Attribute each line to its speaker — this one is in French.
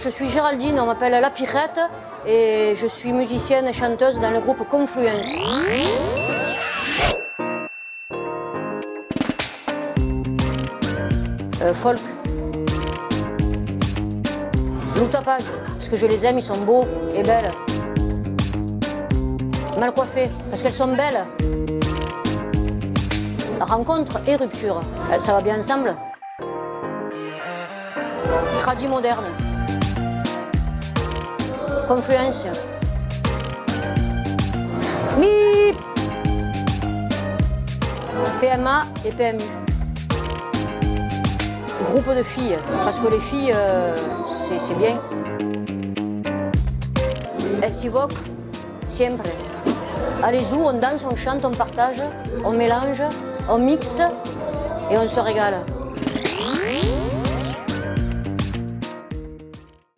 Speaker 1: Je suis Géraldine, on m'appelle La Pirette et je suis musicienne et chanteuse dans le groupe Confluence. Folk. Loup tapage, parce que je les aime, ils sont beaux et belles. Mal coiffés, parce qu'elles sont belles. Rencontre et rupture, ça va bien ensemble. Tradi moderne. Confluence. Bip. PMA et PMU. Groupe de filles, parce que les filles, c'est bien. Estivoque, siempre. Allez-y, on danse, on chante, on partage, on mélange, on mixe et on se régale.